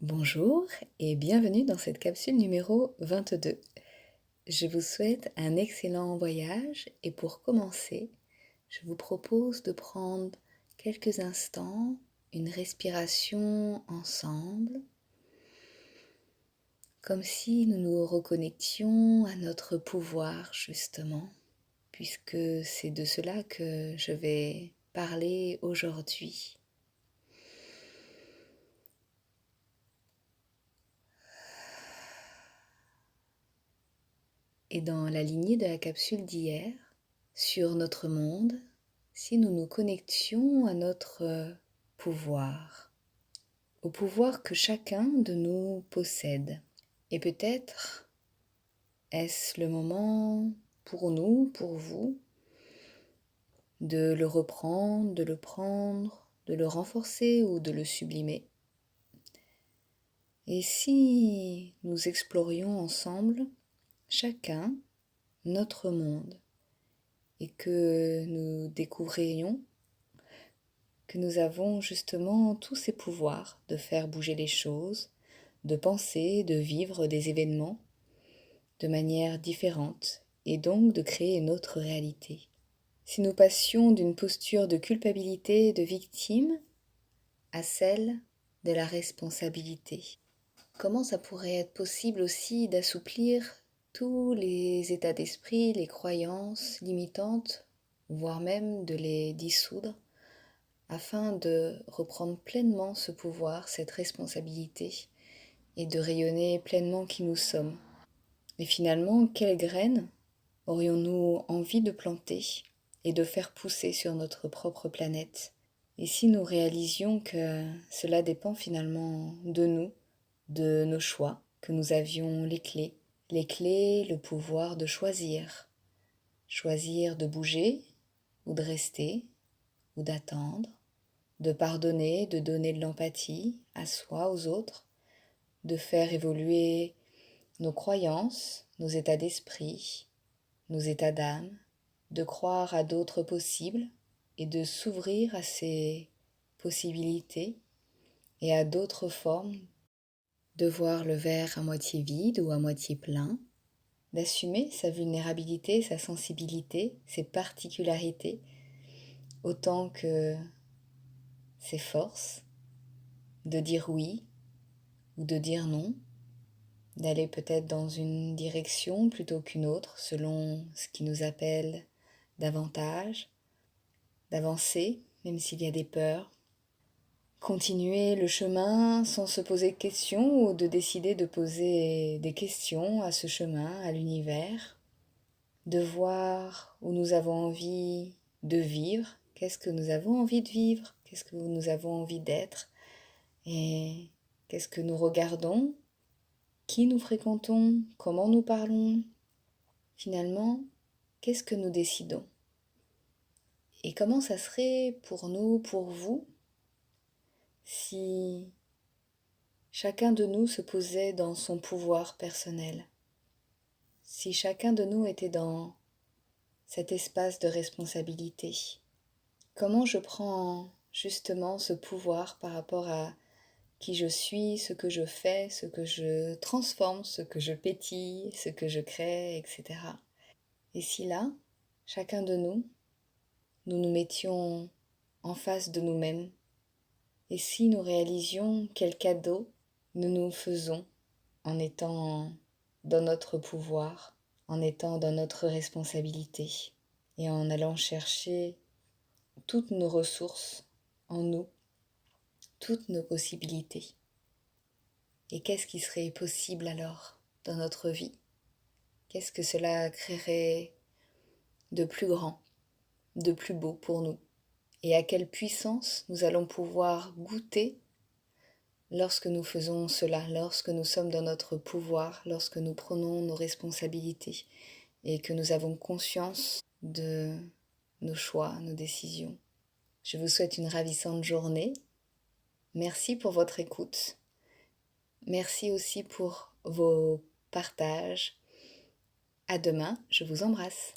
Bonjour et bienvenue dans cette capsule numéro 22. Je vous souhaite un excellent voyage et pour commencer, je vous propose de prendre quelques instants, une respiration ensemble, comme si nous nous reconnections à notre pouvoir justement, puisque c'est de cela que je vais parler aujourd'hui. Et dans la lignée de la capsule d'hier, sur notre monde, si nous nous connections à notre pouvoir, au pouvoir que chacun de nous possède. Et peut-être est-ce le moment pour nous, pour vous, de le reprendre, de le prendre, de le renforcer ou de le sublimer. Et si nous explorions ensemble, chacun, notre monde, et que nous découvrions que nous avons justement tous ces pouvoirs de faire bouger les choses, de penser, de vivre des événements de manière différente et donc de créer une autre réalité. Si nous passions d'une posture de culpabilité de victime à celle de la responsabilité, comment ça pourrait être possible aussi d'assouplir tous les états d'esprit, les croyances limitantes, voire même de les dissoudre, afin de reprendre pleinement ce pouvoir, cette responsabilité, et de rayonner pleinement qui nous sommes. Et finalement, quelles graines aurions-nous envie de planter et de faire pousser sur notre propre planète? Et si nous réalisions que cela dépend finalement de nous, de nos choix, que nous avions les clés, le pouvoir de choisir de bouger ou de rester ou d'attendre, de pardonner, de donner de l'empathie à soi, aux autres, de faire évoluer nos croyances, nos états d'esprit, nos états d'âme, de croire à d'autres possibles et de s'ouvrir à ces possibilités et à d'autres formes, de voir le verre à moitié vide ou à moitié plein, d'assumer sa vulnérabilité, sa sensibilité, ses particularités, autant que ses forces, de dire oui ou de dire non, d'aller peut-être dans une direction plutôt qu'une autre selon ce qui nous appelle davantage, d'avancer même s'il y a des peurs, continuer le chemin sans se poser de questions ou de décider de poser des questions à ce chemin, à l'univers, de voir où nous avons envie de vivre, qu'est-ce que nous avons envie de vivre, qu'est-ce que nous avons envie d'être et qu'est-ce que nous regardons, qui nous fréquentons, comment nous parlons, finalement, qu'est-ce que nous décidons et comment ça serait pour nous, pour vous, si chacun de nous se posait dans son pouvoir personnel, si chacun de nous était dans cet espace de responsabilité. Comment je prends justement ce pouvoir par rapport à qui je suis, ce que je fais, ce que je transforme, ce que je pétille, ce que je crée, etc. Et si là, chacun de nous, nous nous mettions en face de nous-mêmes, et si nous réalisions quel cadeau nous nous faisons en étant dans notre pouvoir, en étant dans notre responsabilité, et en allant chercher toutes nos ressources en nous, toutes nos possibilités. Et qu'est-ce qui serait possible alors dans notre vie? Qu'est-ce que cela créerait de plus grand, de plus beau pour nous? Et à quelle puissance nous allons pouvoir goûter lorsque nous faisons cela, lorsque nous sommes dans notre pouvoir, lorsque nous prenons nos responsabilités et que nous avons conscience de nos choix, nos décisions. Je vous souhaite une ravissante journée. Merci pour votre écoute. Merci aussi pour vos partages. À demain, je vous embrasse.